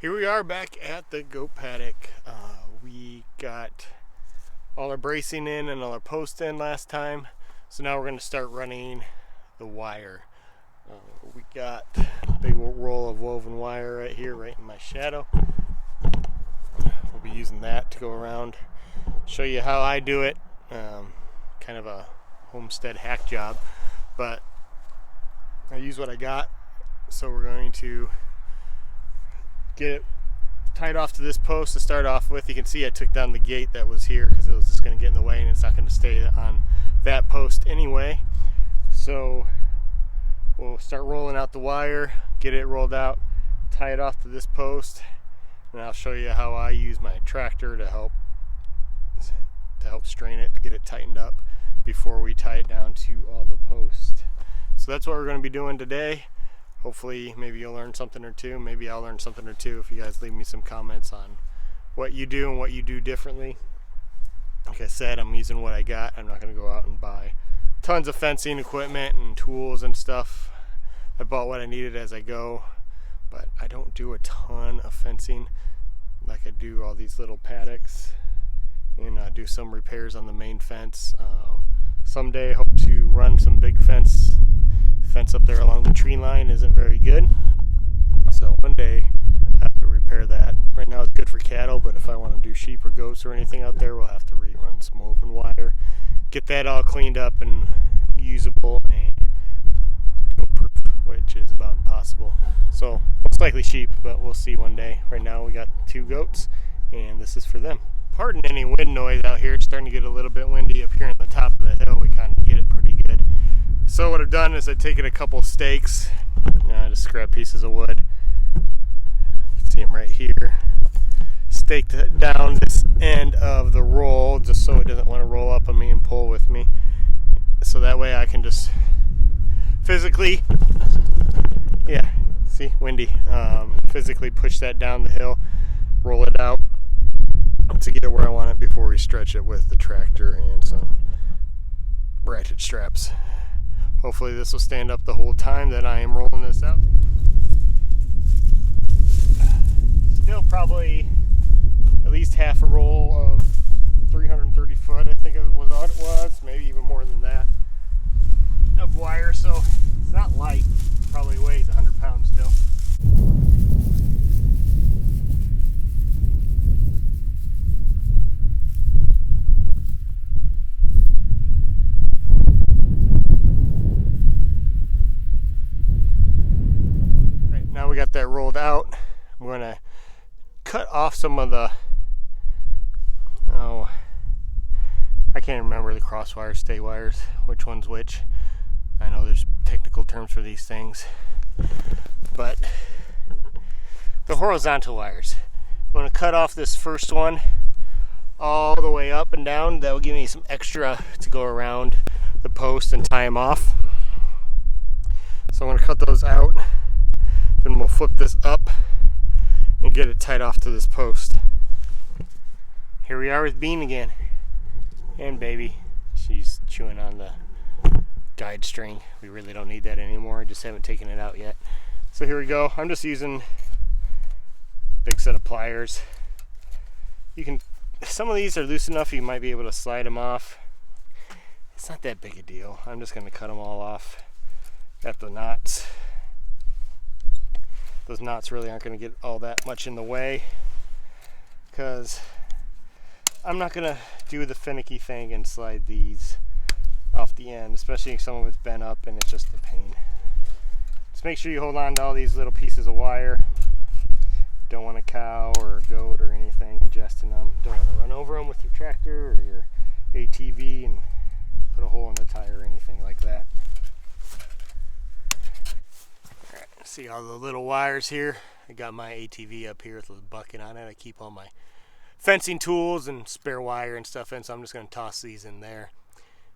Here we are back at the goat paddock. We got all our bracing in and all our posts in last time, so now we're going to start running the wire. We got a big roll of woven wire right here, right in my shadow. We'll be using that to go around, show you how I do it. Kind of a homestead hack job, but I use what I got. So we're going to get it tied off to this post to start off with. You can see I took down the gate that was here because it was just going to get in the way and it's not going to stay on that post anyway. So we'll start rolling out the wire, get it rolled out, tie it off to this post, and I'll show you how I use my tractor to help strain it, to get it tightened up before we tie it down to all the posts. So that's what we're going to be doing today. Hopefully maybe you'll learn something or two. Maybe I'll learn something or two if you guys leave me some comments on what you do and what you do differently. Like I said, I'm using what I got. I'm not going to go out and buy tons of fencing equipment and tools and stuff. I bought what I needed as I go, but I don't do a ton of fencing like I do all these little paddocks, and do some repairs on the main fence. Someday I hope to run some big fence up there along the tree line. Isn't very good, so one day I have to repair that. Right now it's good for cattle, but if I want to do sheep or goats or anything out there, we'll have to rerun some woven wire, get that all cleaned up and usable and goat proof, which is about impossible. So most likely sheep, but we'll see one day. Right now we got 2 goats and this is for them. Pardon any wind noise out here. It's starting to get a little bit windy up here on the top of the hill. We kind of get it pretty good. So what I've done is I've taken a couple stakes, just scrap pieces of wood. You can see them right here. Staked down this end of the roll just so it doesn't want to roll up on me and pull with me. So that way I can just physically, see, windy, physically push that down the hill, roll it out to get it where I want it before we stretch it with the tractor and some ratchet straps. Hopefully this will stand up the whole time that I am rolling this out. Still probably at least half a roll of 330 foot, I think it was what it was, maybe even more than that, of wire. So it's not light, probably weighs 100 pounds still. Now we got that rolled out. I'm going to cut off some of the, I can't remember the cross wires, stay wires, which one's which. I know there's technical terms for these things, but the horizontal wires. I'm going to cut off this first one all the way up and down. That will give me some extra to go around the post and tie them off. So I'm going to cut those out. Then we'll flip this up and get it tied off to this post. Here we are with Bean again. And baby, she's chewing on the guide string. We really don't need that anymore. I just haven't taken it out yet. So here we go. I'm just using a big set of pliers. Some of these are loose enough you might be able to slide them off. It's not that big a deal. I'm just going to cut them all off at the knots. Those knots really aren't going to get all that much in the way because I'm not going to do the finicky thing and slide these off the end, especially if some of it's bent up and it's just a pain. Just make sure you hold on to all these little pieces of wire. Don't want a cow or a goat or anything ingesting them. Don't want to run over them with your tractor or your ATV and put a hole in the tire or anything like that. See all the little wires here. I got my ATV up here with a bucket on it. I keep all my fencing tools and spare wire and stuff in, so I'm just going to toss these in there.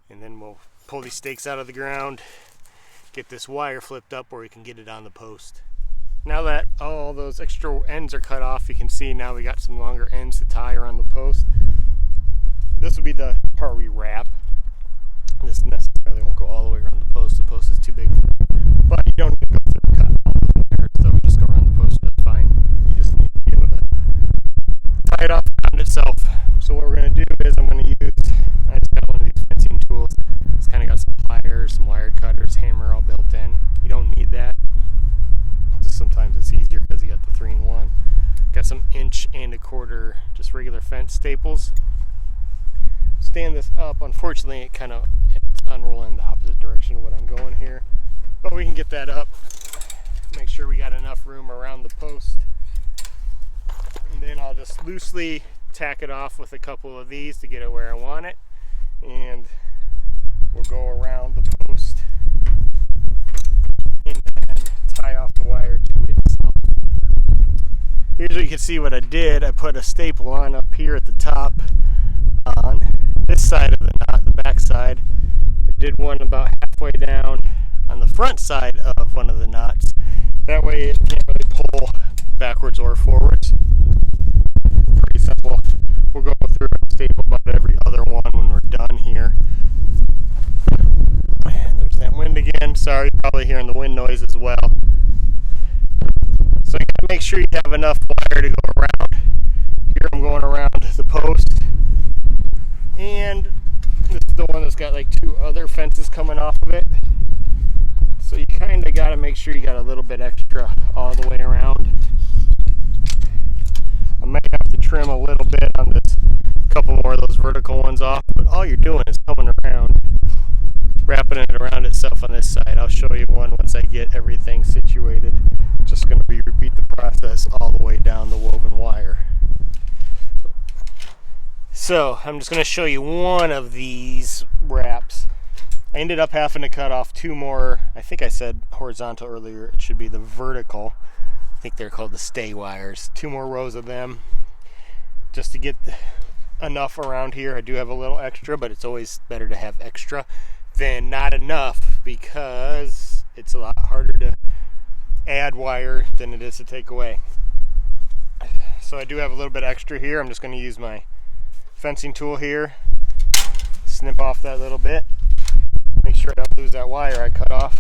And then we'll pull these stakes out of the ground, get this wire flipped up where we can get it on the post. Now that all those extra ends are cut off, you can see now we got some longer ends to tie around the post. This will be the part we wrap. This necessarily won't go all the way around the post. The post is too big for it. But you don't need to go through and cut all the wires, so just go around the post, that's fine. You just need got some 1.25" just regular fence staples. Stand this up. Unfortunately, it's unrolling the opposite direction of what I'm going here, but we can get that up. Make sure we got enough room around the post, and then I'll just loosely tack it off with a couple of these to get it where I want it, and we'll go around the post and then tie off the wire to itself. Here's where you can see what I did. I put a staple on up here at the top on this side of the knot, the back side. I did one about halfway down on the front side of one of the knots. That way it can't really pull backwards or forwards. Pretty simple. We'll go through and staple about every other one when we're done here. And there's that wind again. Sorry, probably hearing the wind noise as well. So you gotta make sure you have enough wire to go around. Here I'm going around the post. And this is the one that's got like 2 other fences coming off of it. So you kind of got to make sure you got a little bit extra all the way around. I might have to trim a little bit on this, couple more of those vertical ones off, but all you're doing is coming around, wrapping it around itself on this side. I'll show you one once I get everything situated. Just going to repeat the process all the way down the woven wire. So I'm just going to show you one of these wraps. I ended up having to cut off 2 more. I think I said horizontal earlier. It should be the vertical. I think they're called the stay wires. 2 more rows of them just to get enough around here. I do have a little extra, but it's always better to have extra than not enough, because it's a lot harder to add wire than it is to take away. So I do have a little bit extra here. I'm just going to use my fencing tool here, snip off that little bit, make sure I don't lose that wire I cut off.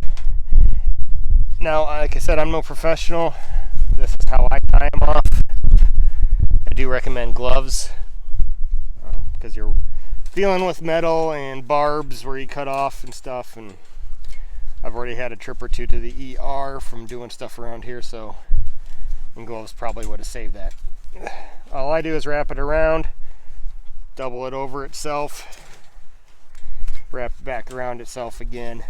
Now, like I said, I'm no professional. This is how I tie them off. I do recommend gloves, because you're dealing with metal and barbs where you cut off and stuff, and I've already had a trip or 2 to the ER from doing stuff around here, so and gloves probably would have saved that. All I do is wrap it around, double it over itself, wrap it back around itself again,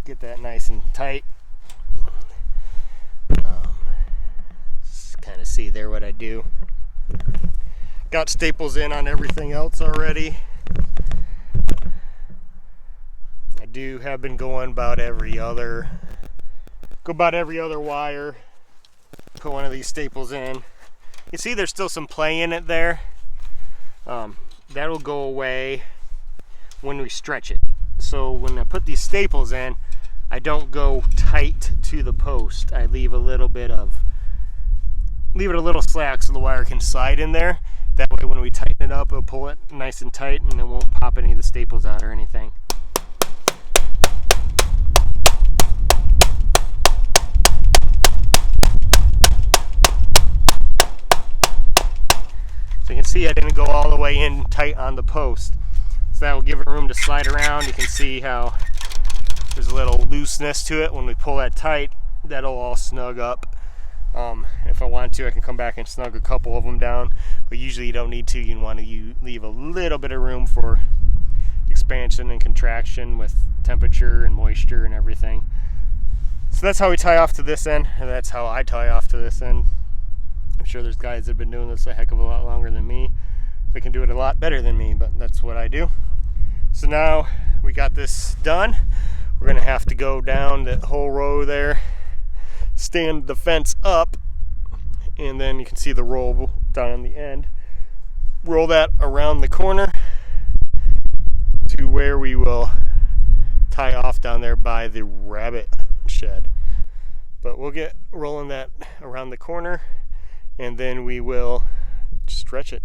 get that nice and tight. Just kind of see there what I do. Got staples in on everything else already. I have been going about every other wire, put one of these staples in. You see there's still some play in it there. That'll go away when we stretch it. So when I put these staples in, I don't go tight to the post. I leave it a little slack so the wire can slide in there. That way when we tighten it up, it'll pull it nice and tight and it won't pop any of the staples out or anything. So you can see I didn't go all the way in tight on the post. So that will give it room to slide around. You can see how there's a little looseness to it. When we pull that tight, that'll all snug up. If I want to, I can come back and snug a couple of them down, but usually you don't need to. You want to leave a little bit of room for expansion and contraction with temperature and moisture and everything. So that's how we tie off to this end, and that's how I tie off to this end. I'm sure there's guys that have been doing this a heck of a lot longer than me. They can do it a lot better than me, but that's what I do. So now we got this done. We're going to have to go down that whole row there, stand the fence up, and then you can see the roll down on the end. Roll that around the corner to where we will tie off down there by the rabbit shed. But we'll get rolling that around the corner, and then we will stretch it.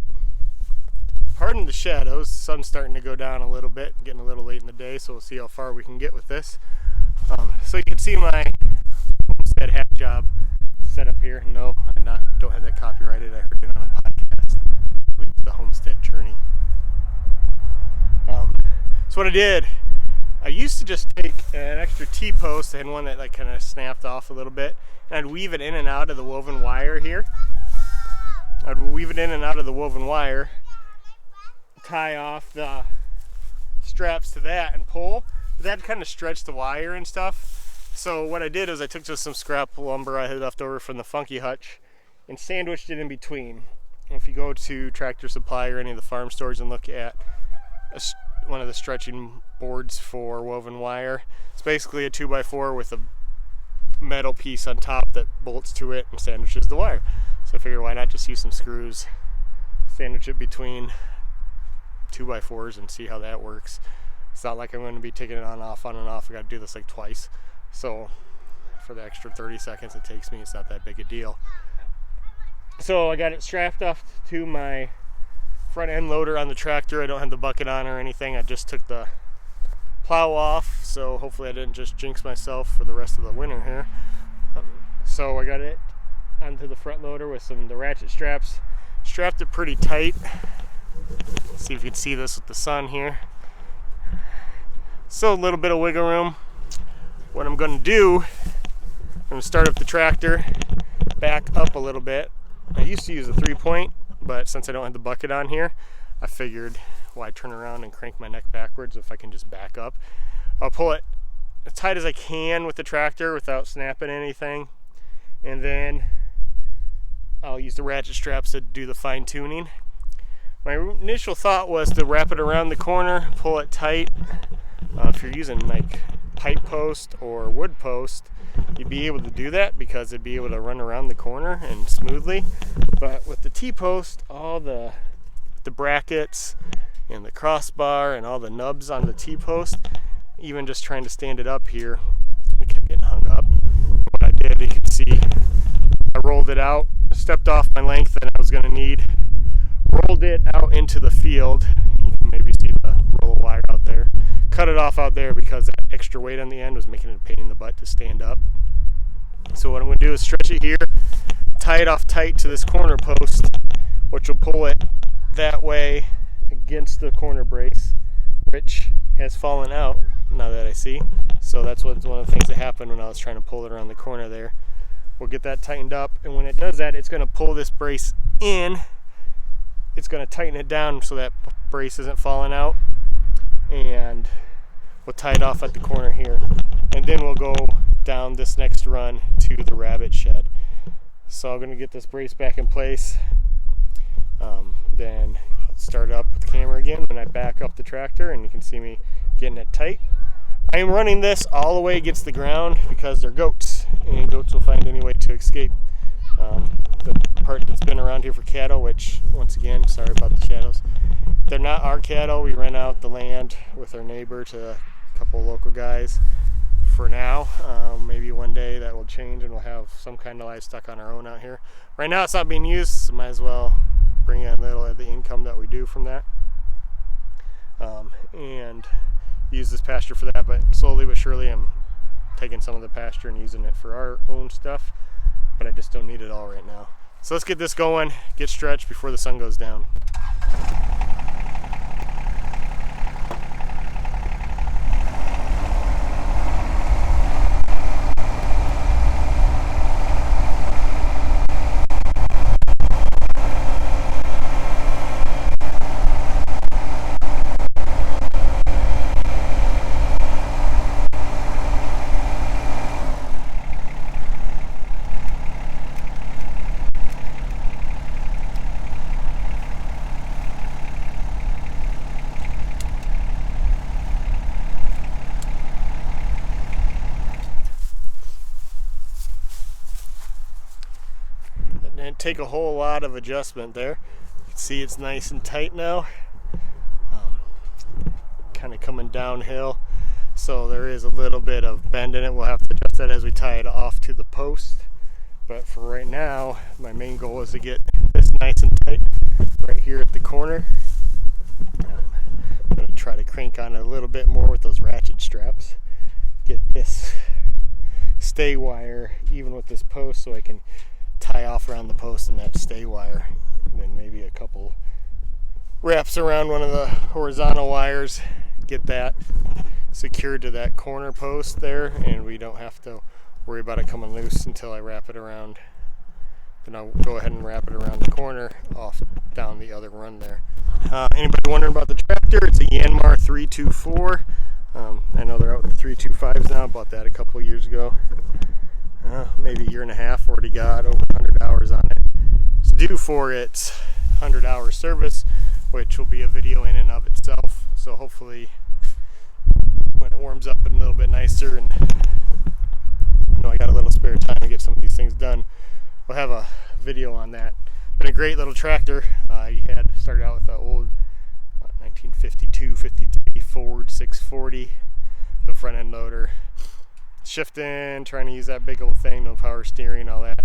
Pardon the shadows, sun's starting to go down a little bit, getting a little late in the day, so we'll see how far we can get with this. So you can see my homestead hat job set up here. No, don't have that copyrighted. I heard it on a podcast. I believe it's the Homestead Journey. So what I did, I used to just take an extra T-post. I had one that like kind of snapped off a little bit, and I'd weave it in and out of the woven wire here. I'd weave it in and out of the woven wire, tie off the straps to that and pull. That kind of stretched the wire and stuff. So what I did is I took just some scrap lumber I had left over from the Funky Hutch and sandwiched it in between. If you go to Tractor Supply or any of the farm stores and look at one of the stretching boards for woven wire, it's basically a 2x4 with a metal piece on top that bolts to it and sandwiches the wire. So I figured, why not just use some screws, sandwich it between 2x4s and see how that works. It's not like I'm going to be taking it on and off. I got to do this like twice. So for the extra 30 seconds it takes me, it's not that big a deal. So I got it strapped off to my front end loader on the tractor. I don't have the bucket on or anything. I just took the plow off, so hopefully I didn't just jinx myself for the rest of the winter here. So I got it onto the front loader with the ratchet straps. Strapped it pretty tight. Let's see if you can see this with the sun here. Still a little bit of wiggle room. What I'm going to do, I'm going to start up the tractor, back up a little bit. I used to use a 3-point, but since I don't have the bucket on here, I figured, why turn around and crank my neck backwards if I can just back up. I'll pull it as tight as I can with the tractor without snapping anything, and then I'll use the ratchet straps to do the fine tuning. My initial thought was to wrap it around the corner, pull it tight. If you're using like pipe post or wood post, you'd be able to do that because it'd be able to run around the corner and smoothly. But with the T-post, all the brackets and the crossbar and all the nubs on the T-post, even just trying to stand it up here, it kept getting hung up. What I did, you can see, I rolled it out, stepped off my length that I was going to need, rolled it out into the field. You can maybe see the roll of wire out there. Cut it off out there because that extra weight on the end was making it a pain in the butt to stand up. So what I'm going to do is stretch it here, tie it off tight to this corner post, which will pull it that way against the corner brace, which has fallen out now that I see. So that's one of the things that happened when I was trying to pull it around the corner there. We'll get that tightened up, and when it does that, it's going to pull this brace in. It's going to tighten it down so that brace isn't falling out, and we'll tie it off at the corner here, and then we'll go down this next run to the rabbit shed. So I'm going to get this brace back in place, then I'll start up with the camera again when I back up the tractor, and you can see me getting it tight. I am running this all the way against the ground because they're goats, and goats will find any way to escape. The part that's been around here for cattle, which once again, sorry about the shadows, they're not our cattle. We rent out the land with our neighbor to a couple local guys for now. Maybe one day that will change and we'll have some kind of livestock on our own out here. Right now it's not being used, so might as well bring in a little of the income that we do from that, and use this pasture for that. But slowly but surely I'm taking some of the pasture and using it for our own stuff, but I just don't need it all right now. So let's get this going, get stretched before the sun goes down. Didn't take a whole lot of adjustment there. You can see it's nice and tight now, kind of coming downhill, so there is a little bit of bend in it. We'll have to adjust that as we tie it off to the post, but for right now my main goal is to get this nice and tight right here at the corner. I'm going to try to crank on it a little bit more with those ratchet straps, get this stay wire even with this post so I can tie off around the post and that stay wire, and then maybe a couple wraps around one of the horizontal wires, get that secured to that corner post there, and we don't have to worry about it coming loose until I wrap it around. Then I'll go ahead and wrap it around the corner off down the other run there. Anybody wondering about the tractor? It's a Yanmar 324. I know they're out with the 325s now. Bought that a couple years ago. Maybe a year and a half. Already got over 100 hours on it. It's due for its 100-hour service, which will be a video in and of itself. So hopefully when it warms up a little bit nicer, and I got a little spare time to get some of these things done, we'll have a video on that. Been a great little tractor. You had started out with an old 1952-53 Ford 640, the front end loader, shifting, trying to use that big old thing, no power steering, all that.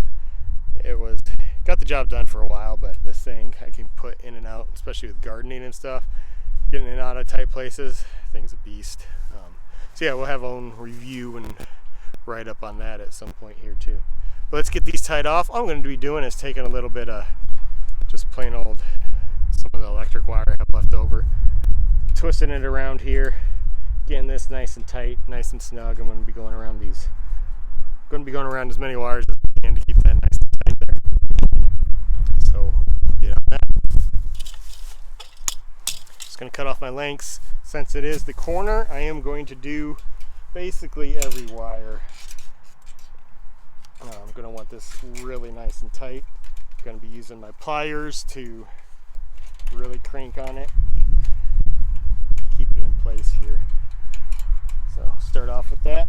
It was got the job done for a while, but this thing I can put in and out, especially with gardening and stuff, getting in and out of tight places. Thing's a beast. So yeah, we'll have our own review and write up on that at some point here too. But let's get these tied off. All I'm going to be doing is taking a little bit of just plain old, some of the electric wire I have left over, twisting it around here, getting this nice and tight, nice and snug. I'm going to be going around these, as many wires as I can to keep that nice and tight there. So get on that. Just going to cut off my lengths. Since it is the corner, I am going to do basically every wire. I'm going to want this really nice and tight. I'm going to be using my pliers to really crank on it, keep it in place here. So start off with that.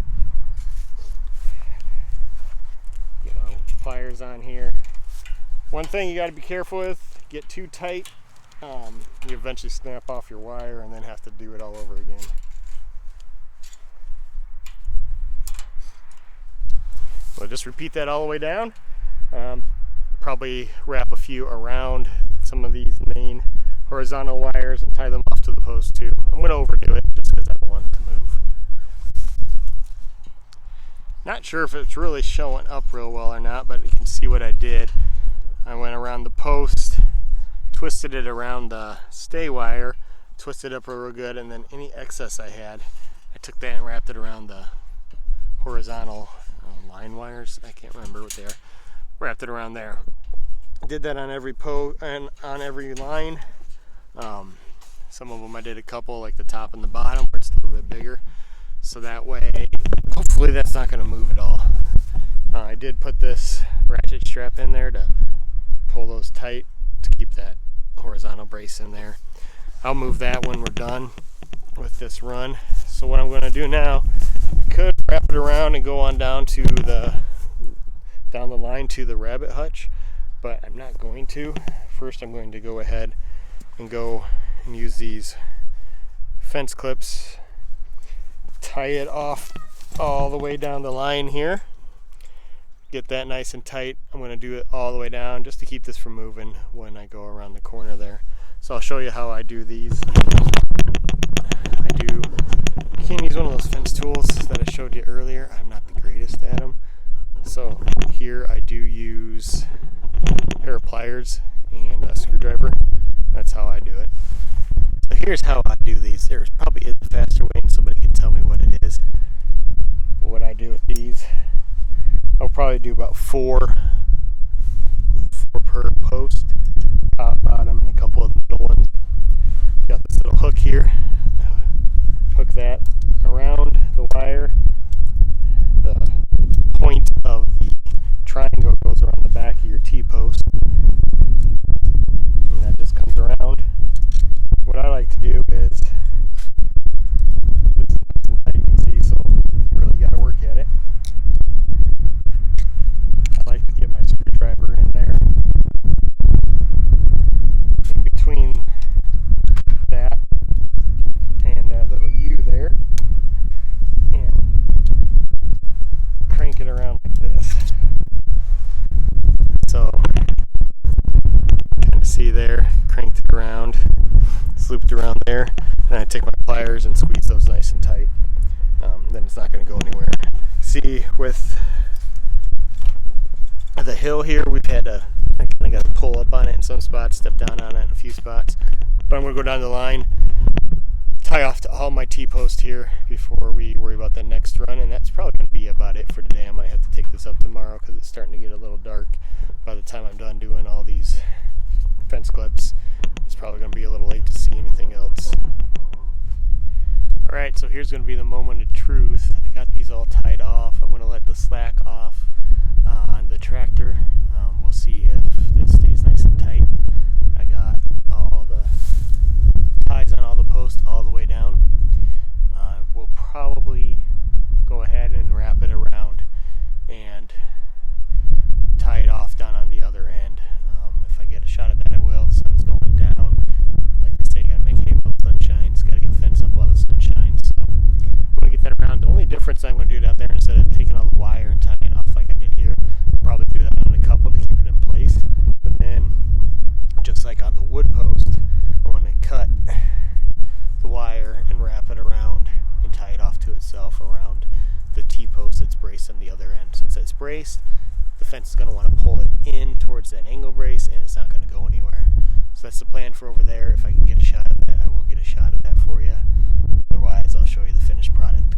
Get our pliers on here. One thing you got to be careful with, get too tight, you eventually snap off your wire and then have to do it all over again. So just repeat that all the way down. Probably wrap a few around some of these main horizontal wires and tie them off to the post too. I'm going to overdo it just because I don't want it to move. Not sure if it's really showing up real well or not, but you can see what I did. I went around the post, twisted it around the stay wire, twisted it up real good, and then any excess I had, I took that and wrapped it around the horizontal line wires. I can't remember what they are. Wrapped it around there. Did that on every and on every line. Some of them I did a couple, like the top and the bottom, where it's a little bit bigger. So that way, hopefully that's not going to move at all. I did put this ratchet strap in there to pull those tight to keep that horizontal brace in there. I'll move that when we're done with this run. So what I'm going to do now, I could wrap it around and go on down the line to the rabbit hutch, but I'm not going to. First I'm going to go ahead and go and use these fence clips, tie it off all the way down the line here, get that nice and tight. I'm going to do it all the way down just to keep this from moving when I go around the corner there. So I'll show you how I do these. You can't use one of those fence tools that I showed you earlier. I'm not the greatest at them. So here I do use a pair of pliers and a screwdriver. That's how I do it. So here's how I do these. There probably is a faster way and somebody can tell me what it is. But what I do with these, I'll probably do about four per post, top, bottom, and a couple of the middle ones. Got this little hook here. Hook that around the wire. The point of the triangle goes around the back of your T-post, and that just comes around. What I like to do is, this is tight, you can see, so you really got to work at it. I like to get my screwdriver in there, in between that and that little U there, and crank it around like this. So, kind of see there, cranked it around, it's looped around there, and I take my pliers and squeeze those nice and tight. Then it's not going to go anywhere. See, with the hill here, we've had to, I kind of got to pull up on it in some spots, step down on it in a few spots. But I'm going to go down the line, tie off to all my T-post here before we worry about the next run, and that's probably going to be about it for today. I might have to take this up tomorrow because it's starting to get a little dark. By the time I'm done doing all these fence clips, it's probably going to be a little late to see anything else. Alright, so here's going to be the moment of truth. I got these all tied off. I'm going to let the slack off on the tractor. We'll see if it stays nice and tight. I got all the ties on all the posts all the way down. We'll probably go ahead and wrap it around and tie it off down on the other end. If I get a shot at that, I will. The sun's going down. Like they say, you gotta make hay while the sun shines. Gotta get fenced up while the sun shines. So I'm gonna get that around. The only difference I'm gonna do down there, instead of taking all the wire and tying it off like I did here, I'll probably do that on a couple to keep it in place. But then, just like on the wood post, I want to cut the wire and wrap it around and tie it off to itself around the T-post that's braced on the other end. Since it's braced, the fence is going to want to pull it in towards that angle brace, and it's not going to go anywhere. So that's the plan for over there. If I can get a shot of that, I will get a shot of that for you. Otherwise, I'll show you the finished product.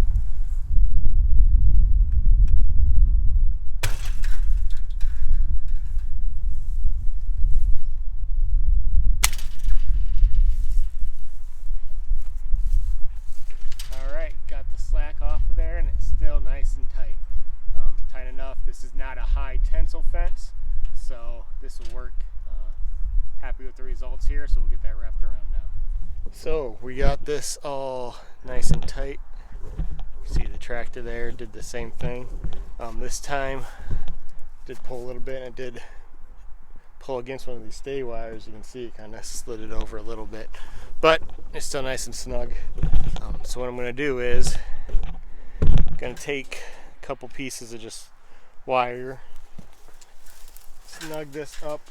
Got the slack off of there, and it's still nice and tight. Tight enough. This is not a high tensile fence, so this will work. Happy with the results here, so we'll get that wrapped around now. So we got this all nice and tight. You see the tractor there did the same thing. This time did pull a little bit, and it did pull against one of these stay wires. You can see it kind of slid it over a little bit, but it's still nice and snug. So what I'm going to do is I'm going to take a couple pieces of just wire, snug this up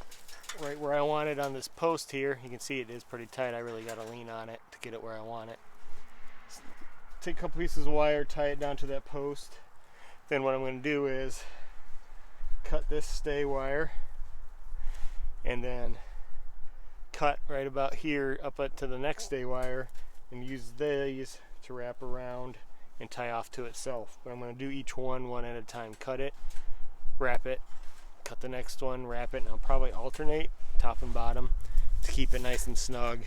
right where I want it on this post here. You can see it is pretty tight. I really got to lean on it to get it where I want it. Take a couple pieces of wire, tie it down to that post. Then what I'm going to do is cut this stay wire and then cut right about here up to the next stay wire and use these to wrap around and tie off to itself. But I'm going to do each one at a time. Cut it, wrap it, cut the next one, wrap it, and I'll probably alternate top and bottom to keep it nice and snug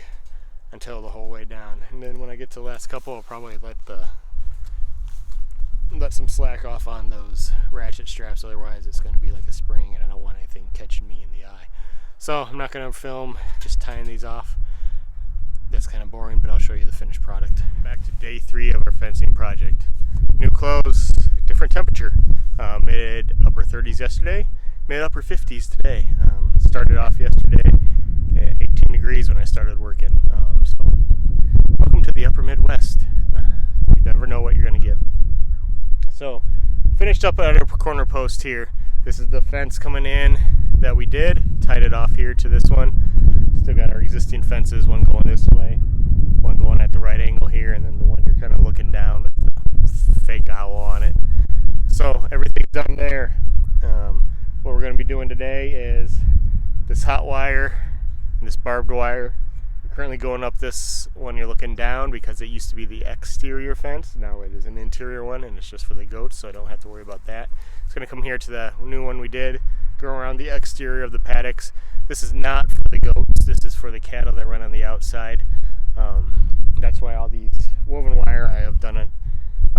until the whole way down. And then when I get to the last couple, I'll probably let some slack off on those ratchet straps, otherwise it's going to be like a spring and I don't want anything catching me in the eye. So I'm not going to film just tying these off. That's kind of boring, but I'll show you the finished product. Back to day 3 of our fencing project. New clothes, different temperature. Made upper 30s yesterday, made upper 50s today. Started off yesterday at 18 degrees when I started working. So welcome to the upper Midwest. You never know what you're going to get. So finished up at our corner post here. This is the fence coming in that we did. Tied it off here to this one. Still got our existing fences, one going this way, one going at the right angle here, and then the one you're kind of looking down with the fake owl on it. So everything's done there. What we're going to be doing today is this hot wire and this barbed wire. We're currently going up this one you're looking down because it used to be the exterior fence. Now it is an interior one, and it's just for the goats, so I don't have to worry about that. It's going to come here to the new one we did, go around the exterior of the paddocks. This is not for the goats, this is for the cattle that run on the outside. That's why all these woven wire, I have done it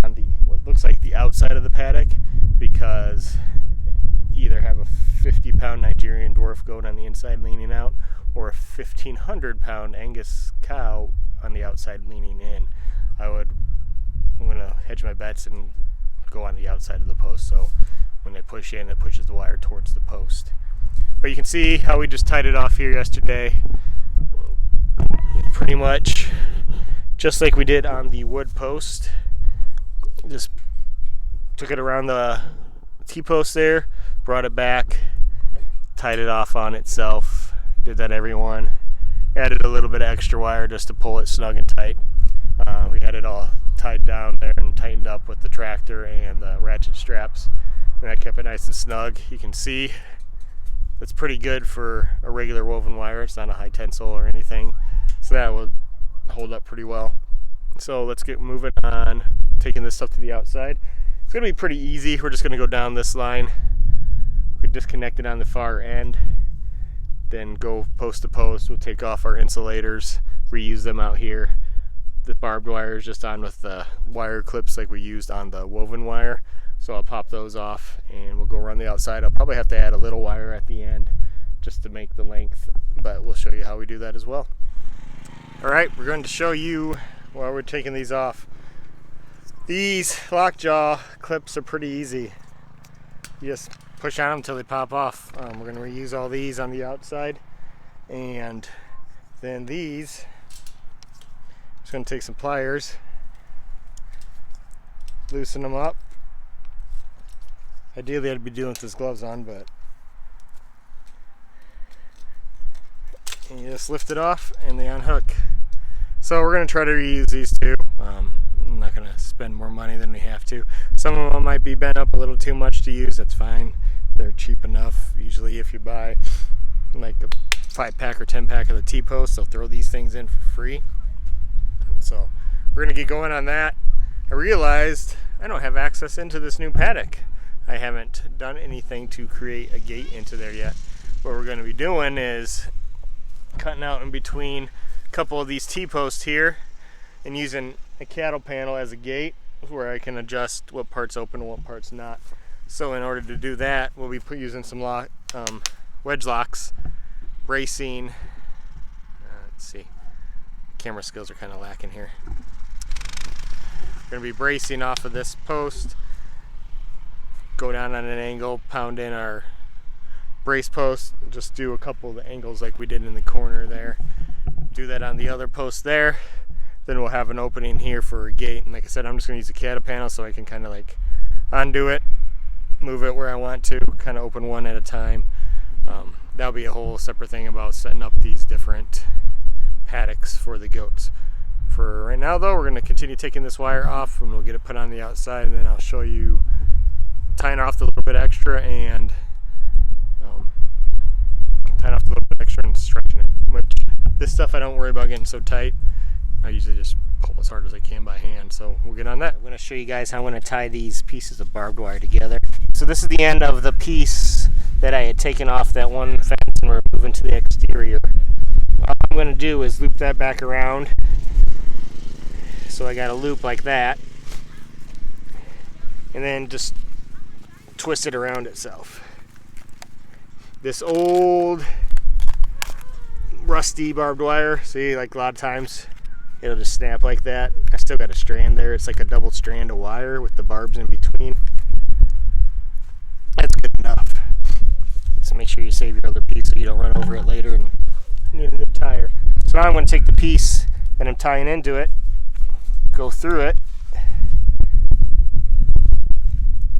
on the what looks like the outside of the paddock, because you either have a 50-pound Nigerian dwarf goat on the inside leaning out, or a 1,500-pound Angus cow on the outside leaning in. I'm going to hedge my bets and go on the outside of the post, so when they push in, it pushes the wire towards the post. But you can see how we just tied it off here yesterday. Pretty much just like we did on the wood post. Just took it around the T-post there, brought it back, tied it off on itself. Did that every one. Added a little bit of extra wire just to pull it snug and tight. We had it all tied down there and tightened up with the tractor and the ratchet straps. And that kept it nice and snug. You can see that's pretty good for a regular woven wire. It's not a high tensile or anything, so that will hold up pretty well. So let's get moving on, taking this stuff to the outside. It's gonna be pretty easy. We're just gonna go down this line. We disconnect it on the far end, then go post to post. We'll take off our insulators, reuse them out here. The barbed wire is just on with the wire clips like we used on the woven wire. So I'll pop those off and we'll go around the outside. I'll probably have to add a little wire at the end just to make the length, but we'll show you how we do that as well. All right, we're going to show you while we're taking these off. These lockjaw clips are pretty easy. You just push on them until they pop off. We're going to reuse all these on the outside, and then these, just going to take some pliers, loosen them up. Ideally I'd be doing with his gloves on, but you just lift it off and they unhook. So we're going to try to reuse these two. I'm not going to spend more money than we have to. Some of them might be bent up a little too much to use. That's fine. They're cheap enough. Usually if you buy like a 5-pack or 10-pack of the T-posts, they'll throw these things in for free. So we're going to get going on that. I realized I don't have access into this new paddock. I haven't done anything to create a gate into there yet. What we're going to be doing is cutting out in between a couple of these T-posts here and using a cattle panel as a gate where I can adjust what part's open and what part's not. So in order to do that, we'll be using some wedge locks, bracing. Let's see, camera skills are kind of lacking here. We're going to be bracing off of this post, go down on an angle, pound in our brace post, just do a couple of the angles like we did in the corner there. Do that on the other post there. Then we'll have an opening here for a gate. And like I said, I'm just going to use a cattle panel so I can kind of like undo it, move it where I want to, kind of open one at a time. That'll be a whole separate thing about setting up these different paddocks for the goats. For right now though, we're going to continue taking this wire off and we'll get it put on the outside, and then I'll show you tying off a little bit extra and tying off a little bit extra and stretching it. Which this stuff I don't worry about getting so tight. I usually just pull as hard as I can by hand, so we'll get on that. I'm going to show you guys how I'm going to tie these pieces of barbed wire together. So this is the end of the piece that I had taken off that one fence and we're moving to the exterior. All I'm going to do is loop that back around. So I got a loop like that, and then just twist it around itself. This old rusty barbed wire, see, like a lot of times it'll just snap like that. I still got a strand there. It's like a double strand of wire with the barbs in between. That's good enough. Just make sure you save your other piece so you don't run over it later and need a new tire. So now I'm going to take the piece that I'm tying into it, go through it,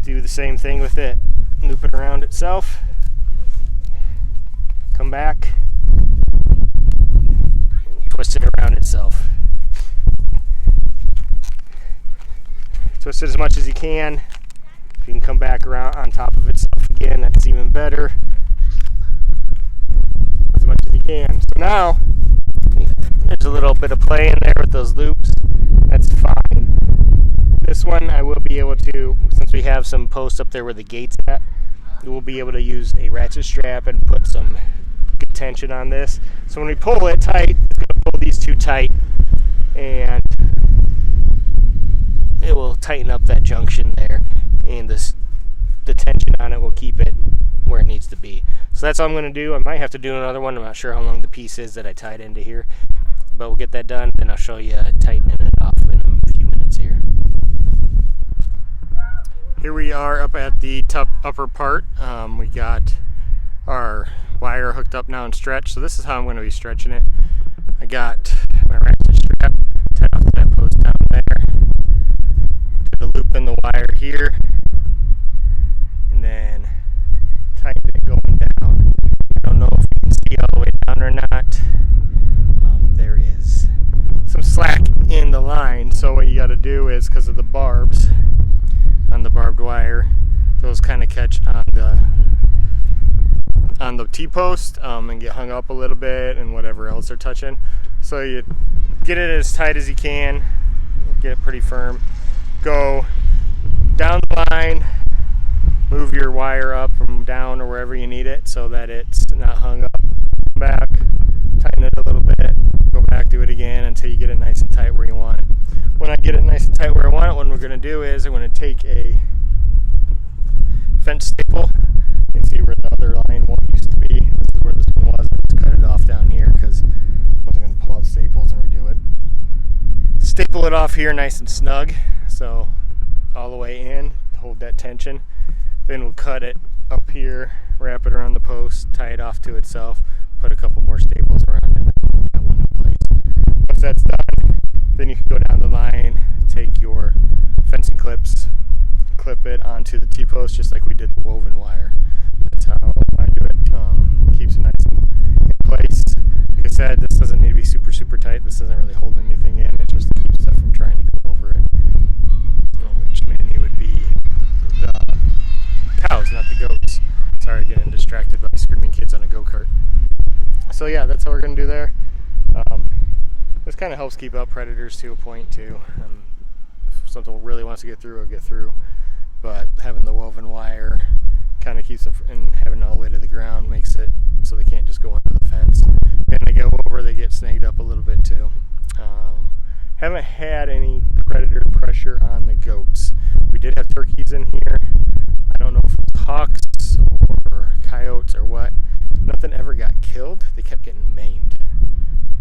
do the same thing with it, loop it around itself, come back, and twist it around itself. Twist it as much as you can. If you can come back around on top of itself again, that's even better. As much as you can. So now, there's a little bit of play in there with those loops. That's fine. This one I will be able to, since we have some posts up there where the gate's at, we'll be able to use a ratchet strap and put some good tension on this. So when we pull it tight, it's going to pull these two tight, and it will tighten up that junction there, and the tension on it will keep it where it needs to be. So that's all I'm going to do. I might have to do another one. I'm not sure how long the piece is that I tied into here, but we'll get that done, and I'll show you tightening it off in a few minutes here. Here we are up at the top upper part. We got our wire hooked up now and stretched. So this is how I'm going to be stretching it. I got my ratchet strap tied off to that post down there. Did a loop in the wire here, and then tightened it going down. I don't know if you can see all the way down or not. There is some slack in the line, so what you got to do is, because of the barbs on the barbed wire, those kind of catch on the T-post and get hung up a little bit and whatever else they're touching. So you get it as tight as you can, get it pretty firm. Go down the line, move your wire up from down or wherever you need it so that it's not hung up. Back, tighten it a little bit, go back, do it again until you get it nice and tight where you want it. When I get it nice and tight where I want it, what we're going to do is I'm going to take a fence staple. You can see where the other line used to be. This is where this one was. I just cut it off down here because I wasn't going to pull out staples and redo it. Staple it off here nice and snug, so all the way in to hold that tension. Then we'll cut it up here, wrap it around the post, tie it off to itself, put a couple more staples around it, and then hold that one in place. Once that's done, then you can go down the line, take your fencing clips, clip it onto the T-post just like we did the woven wire. That's how I do it. Keeps it nice and in place. Like I said, this doesn't need to be super, super tight. This doesn't really hold anything in. It just keeps stuff from trying to go over it. Which mainly would be the cows, not the goats. Sorry, getting distracted by screaming kids on a go-kart. So yeah, that's how we're going to do there. This kind of helps keep out predators to a point too. If something really wants to get through, it'll get through. But having the woven wire kind of keeps them, and having it all the way to the ground makes it so they can't just go under the fence. And they go over, they get snagged up a little bit too. Haven't had any predator pressure on the goats. We did have turkeys in here. I don't know if it was hawks or coyotes or what. Nothing ever got killed. They kept getting maimed.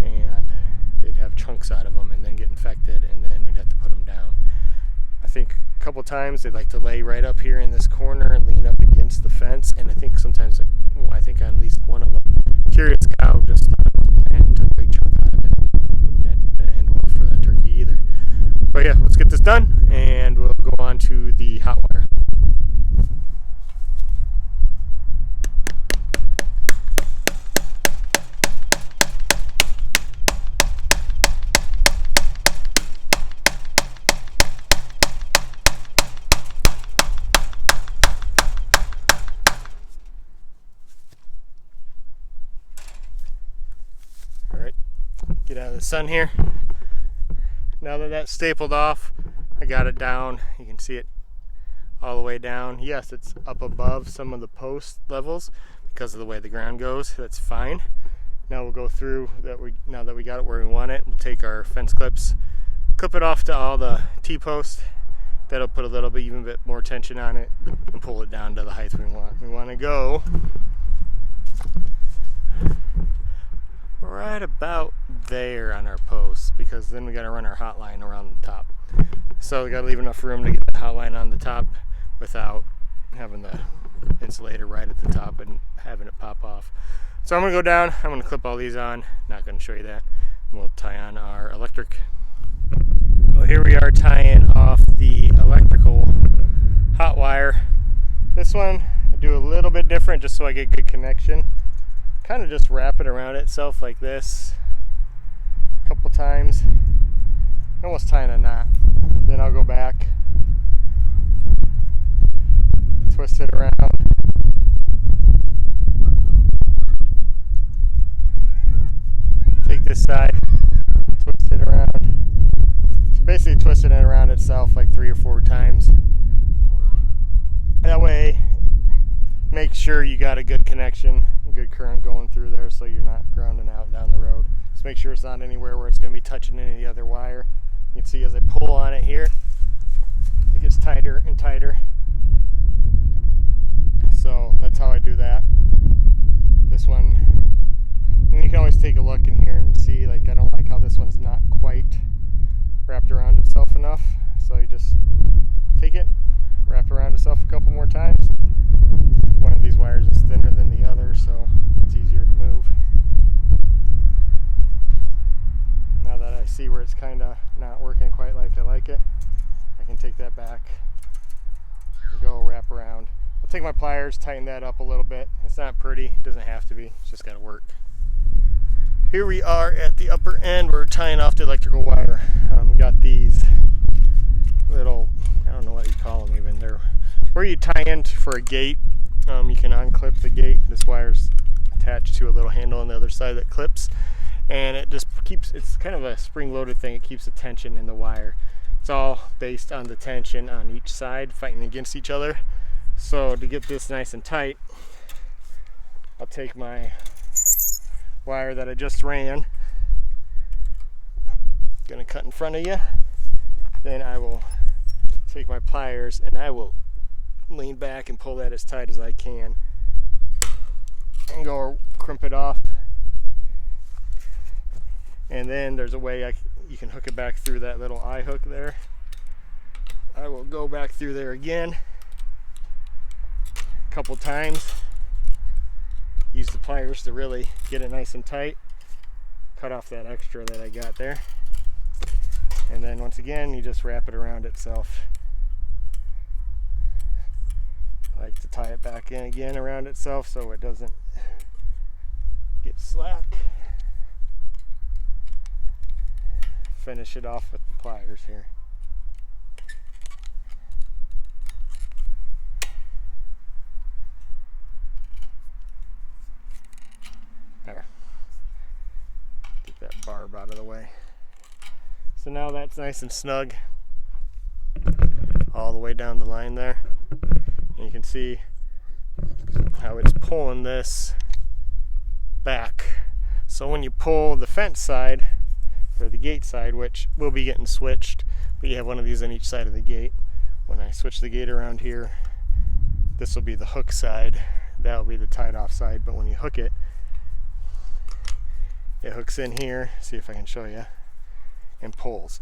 And they'd have chunks out of them and then get infected, and then we'd have to put them down. I think a couple times they'd like to lay right up here in this corner and lean up against the fence, and I think sometimes, I think on at least one of them, curious cow just thought it was a plant and took a big chunk out of it. And didn't end well for that turkey either. But yeah, let's get this done and we'll go on to the hot wire. Alright, get out of the sun here. Now that that's stapled off, I got it down. You can see it all the way down. Yes, it's up above some of the post levels because of the way the ground goes. That's fine. Now we'll go through that. Now that we got it where we want it, we'll take our fence clips, clip it off to all the T-posts. That'll put a little bit, even bit more tension on it, and pull it down to the height we want. We want to go right about there on our post, because then we got to run our hot line around the top. So we got to leave enough room to get the hot line on the top without having the insulator right at the top and having it pop off. So I'm going to go down, I'm going to clip all these on, not going to show you that. We'll tie on our electric. Well, here we are tying off the electrical hot wire. This one I do a little bit different just so I get good connection. Kind of just wrap it around itself like this a couple times, almost tying a knot. Then I'll go back, twist it around, take this side, twist it around. So basically twisting it around itself like 3 or 4 times. That way, make sure you got a good connection, a good current going through there so you're not grounding out down the road. Just make sure it's not anywhere where it's going to be touching any of the other wire. You can see as I pull on it here, it gets tighter and tighter. So that's how I do that. This one, and you can always take a look in here and see, like, I don't like how this one's not quite wrapped around itself enough. So you just take it, wrap around itself a couple more times. One of these wires is thinner than the other, so it's easier to move. Now that I see where it's kind of not working quite like I like it, I can take that back and go wrap around. I'll take my pliers, tighten that up a little bit. It's not pretty, it doesn't have to be, it's just got to work. Here we are at the upper end. We're tying off the electrical wire. We got these little, I don't know what you call them even. They're where you tie in for a gate. You can unclip the gate. This wire's attached to a little handle on the other side that clips. and it just keeps, it's kind of a spring-loaded thing. It keeps the tension in the wire. It's all based on the tension on each side fighting against each other. So to get this nice and tight, I'll take my wire that I just ran, gonna cut in front of you, then I will take my pliers and I will lean back and pull that as tight as I can and go crimp it off. And then there's a way you can hook it back through that little eye hook there. I will go back through there again a couple times. Use the pliers to really get it nice and tight. Cut off that extra that I got there. And then once again, you just wrap it around itself. I like to tie it back in again around itself so it doesn't get slack. Finish it off with the pliers here. There. Get that barb out of the way. So now that's nice and snug all the way down the line there. And you can see how it's pulling this back. So when you pull the fence side, or the gate side, which will be getting switched, but you have one of these on each side of the gate. When I switch the gate around here, this will be the hook side, that will be the tied off side, but when you hook it, it hooks in here, see if I can show you, and pulls.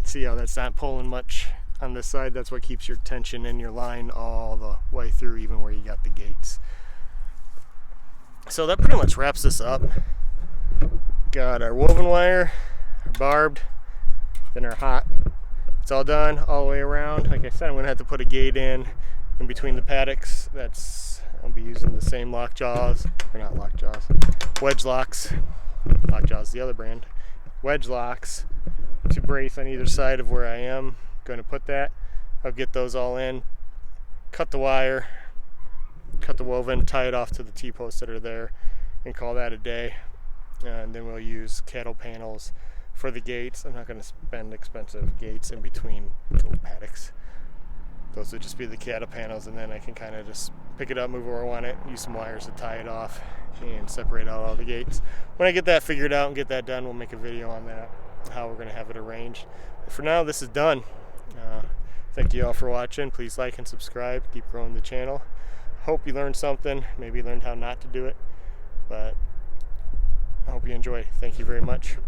See how that's not pulling much on this side? That's what keeps your tension in your line all the way through, even where you got the gates. So that pretty much wraps this up. Got our woven wire, our barbed, then our hot. It's all done all the way around. Like I said, I'm going to have to put a gate in between the paddocks. I'll be using the same lockjaws, or not lockjaws, wedge locks. Lockjaw's the other brand. Wedge locks to brace on either side of where I am going to put that. I'll get those all in, cut the wire, cut the woven, tie it off to the T-posts that are there, and call that a day. And then we'll use cattle panels for the gates. I'm not going to spend expensive gates in between goat paddocks. Those would just be the cattle panels, and then I can kind of just pick it up, move where I want it, use some wires to tie it off, and separate out all the gates. When I get that figured out and get that done, we'll make a video on that, how we're going to have it arranged. But for now, this is done. Thank you all for watching. Please like and subscribe. Keep growing the channel. Hope you learned something. Maybe you learned how not to do it. But I hope you enjoy. Thank you very much.